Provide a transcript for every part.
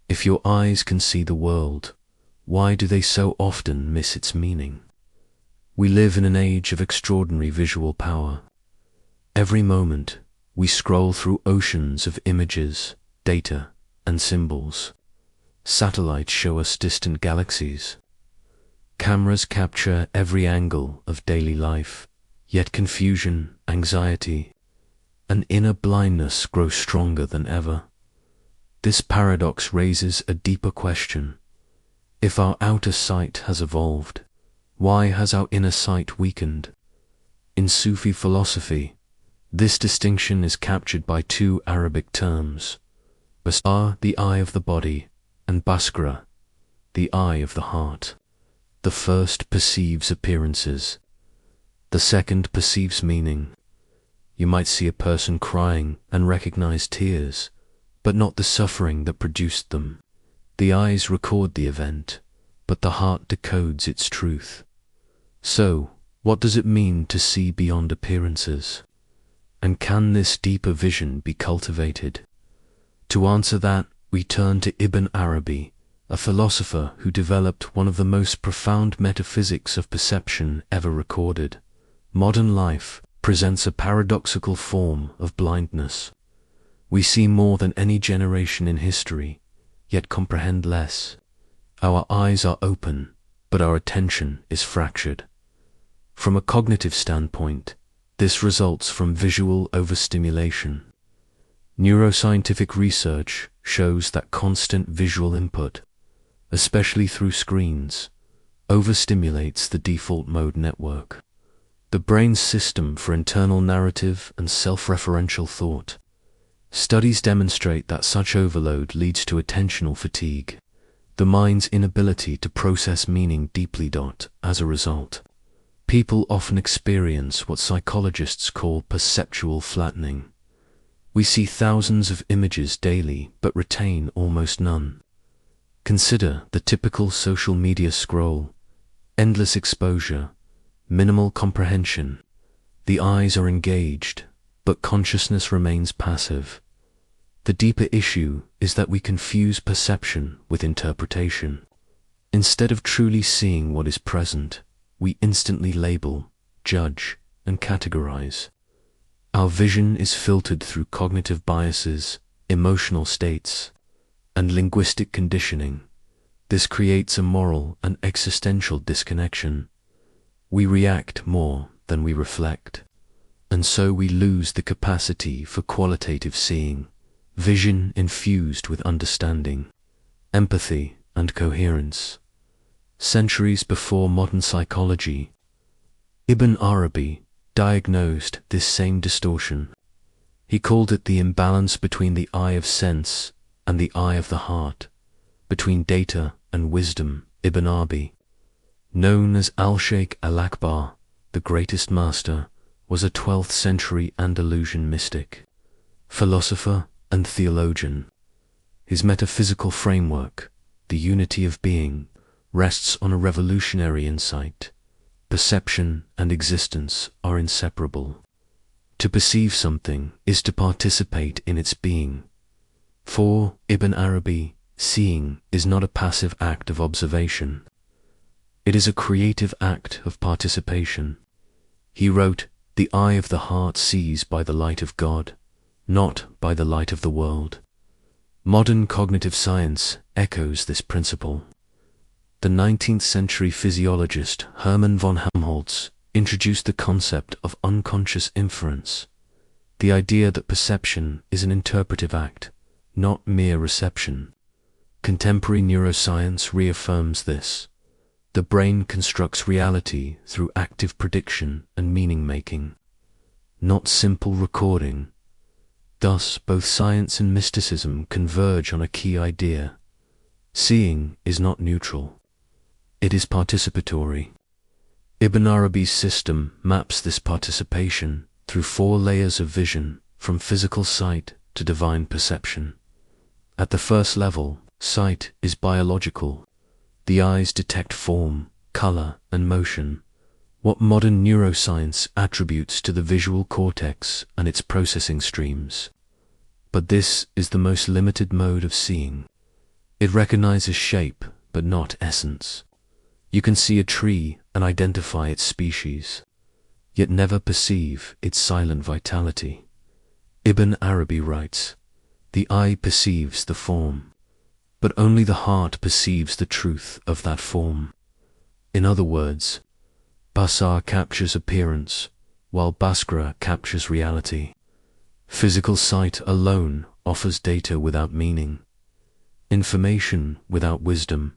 If your eyes can see the world, why do they so often miss its meaning? We live in an age of extraordinary visual power. Every moment, we scroll through oceans of images, data, and symbols. Satellites show us distant galaxies. Cameras capture every angle of daily life, yet confusion, anxiety, and inner blindness grow stronger than ever. This paradox raises a deeper question. If our outer sight has evolved, why has our inner sight weakened? In Sufi philosophy, this distinction is captured by two Arabic terms, basar, the eye of the body, and basgra, the eye of the heart. The first perceives appearances, the second perceives meaning. You might see a person crying and recognize tears, but not the suffering that produced them. The eyes record the event, but the heart decodes its truth. So, what does it mean to see beyond appearances? And can this deeper vision be cultivated? To answer that, we turn to Ibn Arabi, a philosopher who developed one of the most profound metaphysics of perception ever recorded. Modern life presents a paradoxical form of blindness. We see more than any generation in history, yet comprehend less. Our eyes are open, but our attention is fractured. From a cognitive standpoint, this results from visual overstimulation. Neuroscientific research shows that constant visual input, especially through screens, overstimulates the default mode network, the brain's system for internal narrative and self-referential thought. Studies demonstrate that such overload leads to attentional fatigue, the mind's inability to process meaning deeply. As a result, people often experience what psychologists call perceptual flattening. We see thousands of images daily but retain almost none. Consider the typical social media scroll: endless exposure, minimal comprehension. The eyes are engaged, but consciousness remains passive. The deeper issue is that we confuse perception with interpretation. Instead of truly seeing what is present, we instantly label, judge, and categorize. Our vision is filtered through cognitive biases, emotional states, and linguistic conditioning. This creates a moral and existential disconnection. We react more than we reflect, and so we lose the capacity for qualitative seeing, vision infused with understanding, empathy, and coherence. Centuries before modern psychology, Ibn Arabi diagnosed this same distortion. He called it the imbalance between the eye of sense and the eye of the heart, between data and wisdom. Ibn Arabi, known as Al-Sheikh Al-Akbar, the greatest master, was a 12th century Andalusian mystic, philosopher, and theologian. His metaphysical framework, the unity of being, rests on a revolutionary insight. Perception and existence are inseparable. To perceive something is to participate in its being. For Ibn Arabi, seeing is not a passive act of observation. It is a creative act of participation. He wrote, "The eye of the heart sees by the light of God, not by the light of the world." Modern cognitive science echoes this principle. The 19th century physiologist Hermann von Helmholtz introduced the concept of unconscious inference, the idea that perception is an interpretive act, not mere reception. Contemporary neuroscience reaffirms this. The brain constructs reality through active prediction and meaning-making, not simple recording. Thus, both science and mysticism converge on a key idea. Seeing is not neutral. It is participatory. Ibn Arabi's system maps this participation through 4 layers of vision, from physical sight to divine perception. At the first level, sight is biological. The eyes detect form, color, and motion, what modern neuroscience attributes to the visual cortex and its processing streams. But this is the most limited mode of seeing. It recognizes shape, but not essence. You can see a tree and identify its species, yet never perceive its silent vitality. Ibn Arabi writes, "The eye perceives the form, but only the heart perceives the truth of that form." In other words, Basar captures appearance, while Basra captures reality. Physical sight alone offers data without meaning, information without wisdom.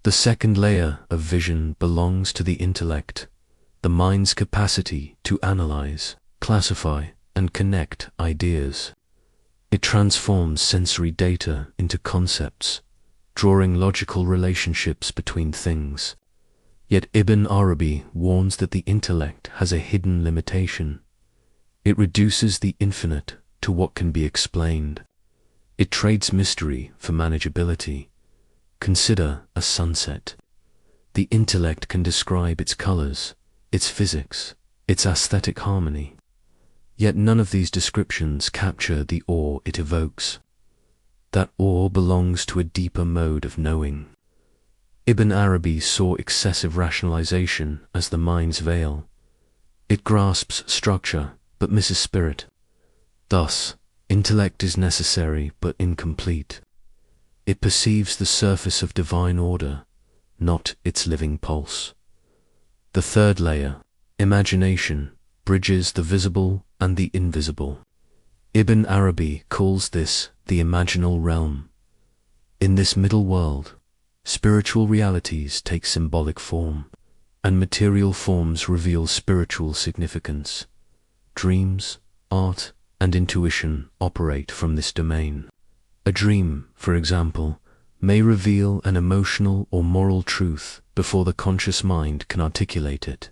The second layer of vision belongs to the intellect, the mind's capacity to analyze, classify, and connect ideas. It transforms sensory data into concepts, drawing logical relationships between things. Yet Ibn Arabi warns that the intellect has a hidden limitation. It reduces the infinite to what can be explained. It trades mystery for manageability. Consider a sunset. The intellect can describe its colors, its physics, its aesthetic harmony. Yet none of these descriptions capture the awe it evokes. That awe belongs to a deeper mode of knowing. Ibn Arabi saw excessive rationalization as the mind's veil. It grasps structure but misses spirit. Thus, intellect is necessary but incomplete. It perceives the surface of divine order, not its living pulse. The third layer, imagination, bridges the visible and the invisible. Ibn Arabi calls this the imaginal realm. In this middle world, spiritual realities take symbolic form, and material forms reveal spiritual significance. Dreams, art, and intuition operate from this domain. A dream, for example, may reveal an emotional or moral truth before the conscious mind can articulate it.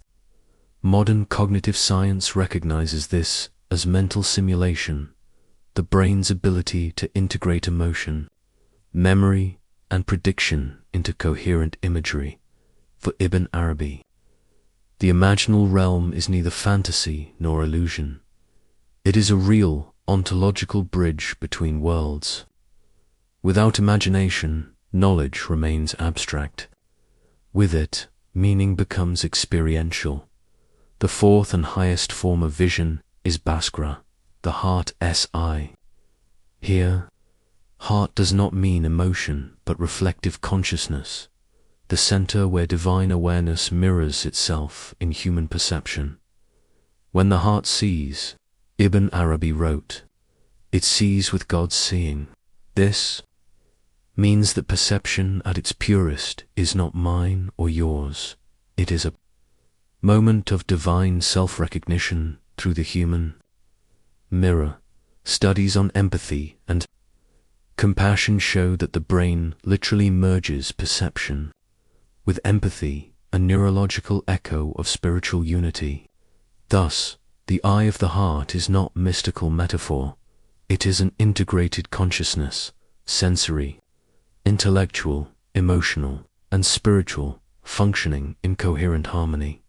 Modern cognitive science recognizes this as mental simulation, the brain's ability to integrate emotion, memory, and prediction into coherent imagery. For Ibn Arabi, the imaginal realm is neither fantasy nor illusion. It is a real, ontological bridge between worlds. Without imagination, knowledge remains abstract. With it, meaning becomes experiential. The fourth and highest form of vision is Basra, the heart's eye. Here, heart does not mean emotion, but reflective consciousness, the center where divine awareness mirrors itself in human perception. When the heart sees, Ibn Arabi wrote, it sees with God's seeing. This means that perception at its purest is not mine or yours. It is a moment of divine self-recognition through the human mirror. Studies on empathy and compassion show that the brain literally merges perception with empathy, a neurological echo of spiritual unity. Thus, the eye of the heart is not mystical metaphor. It is an integrated consciousness, sensory, intellectual, emotional, and spiritual, functioning in coherent harmony.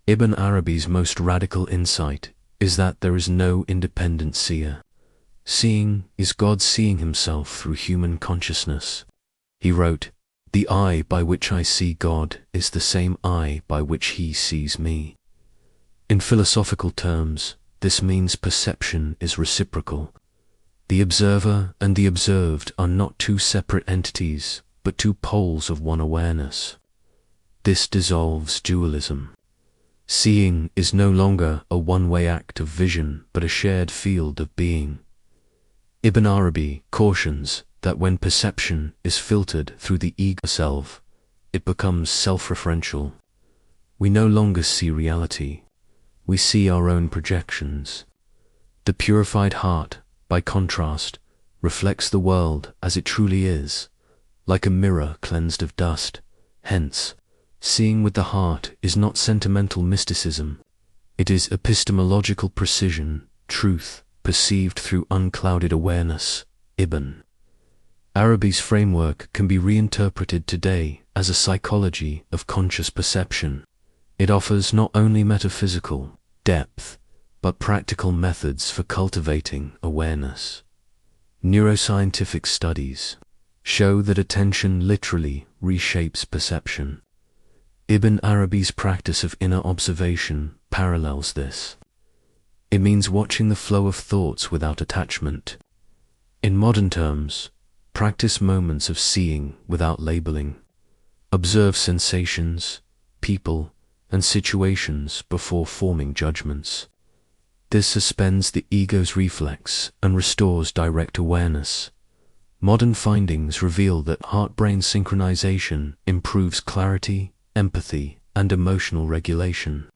Ibn Arabi's most radical insight is that there is no independent seer. Seeing is God seeing himself through human consciousness. He wrote, "The eye by which I see God is the same eye by which he sees me." In philosophical terms, this means perception is reciprocal. The observer and the observed are not two separate entities, but two poles of one awareness. This dissolves dualism. Seeing is no longer a one-way act of vision, but a shared field of being. Ibn Arabi cautions that when perception is filtered through the ego self, it becomes self-referential. We no longer see reality. We see our own projections. The purified heart, by contrast, reflects the world as it truly is, like a mirror cleansed of dust. Hence, seeing with the heart is not sentimental mysticism. It is epistemological precision, truth, perceived through unclouded awareness. Ibn Arabi's framework can be reinterpreted today as a psychology of conscious perception. It offers not only metaphysical depth, but practical methods for cultivating awareness. Neuroscientific studies show that attention literally reshapes perception. Ibn Arabi's practice of inner observation parallels this. It means watching the flow of thoughts without attachment. In modern terms, practice moments of seeing without labeling. Observe sensations, people, and situations before forming judgments. This suspends the ego's reflex and restores direct awareness. Modern findings reveal that heart-brain synchronization improves clarity, empathy, and emotional regulation.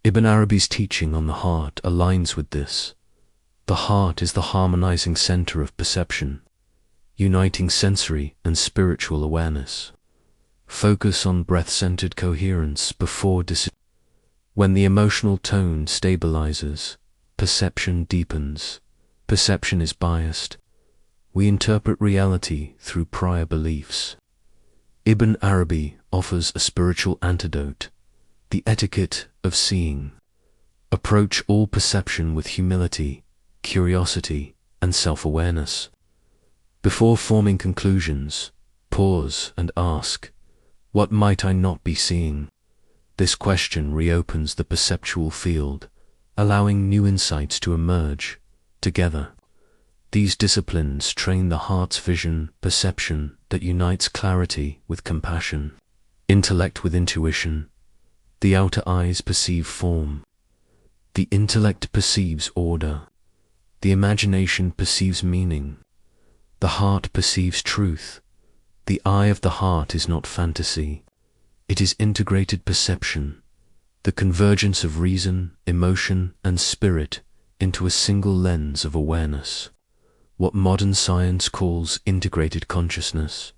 Ibn Arabi's teaching on the heart aligns with this. The heart is the harmonizing center of perception, uniting sensory and spiritual awareness. Focus on breath-centered coherence before When the emotional tone stabilizes, perception deepens. Perception is biased. We interpret reality through prior beliefs. Ibn Arabi offers a spiritual antidote, the etiquette of seeing. Approach all perception with humility, curiosity, and self-awareness. Before forming conclusions, pause and ask, what might I not be seeing? This question reopens the perceptual field, allowing new insights to emerge. Together, these disciplines train the heart's vision, perception that unites clarity with compassion, intellect with intuition. The outer eyes perceive form. The intellect perceives order. The imagination perceives meaning. The heart perceives truth. The eye of the heart is not fantasy. It is integrated perception, the convergence of reason, emotion, and spirit into a single lens of awareness, what modern science calls integrated consciousness.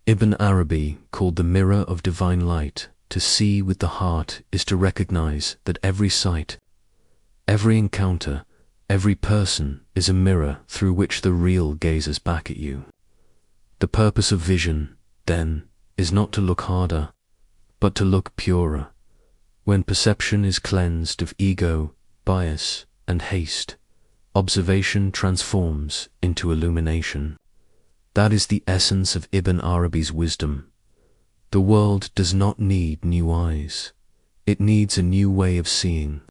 Ibn Arabi called the mirror of divine light. To see with the heart is to recognize that every sight, every encounter, every person is a mirror through which the real gazes back at you. The purpose of vision, then, is not to look harder, but to look purer. When perception is cleansed of ego, bias, and haste, observation transforms into illumination. That is the essence of Ibn Arabi's wisdom. The world does not need new eyes. It needs a new way of seeing.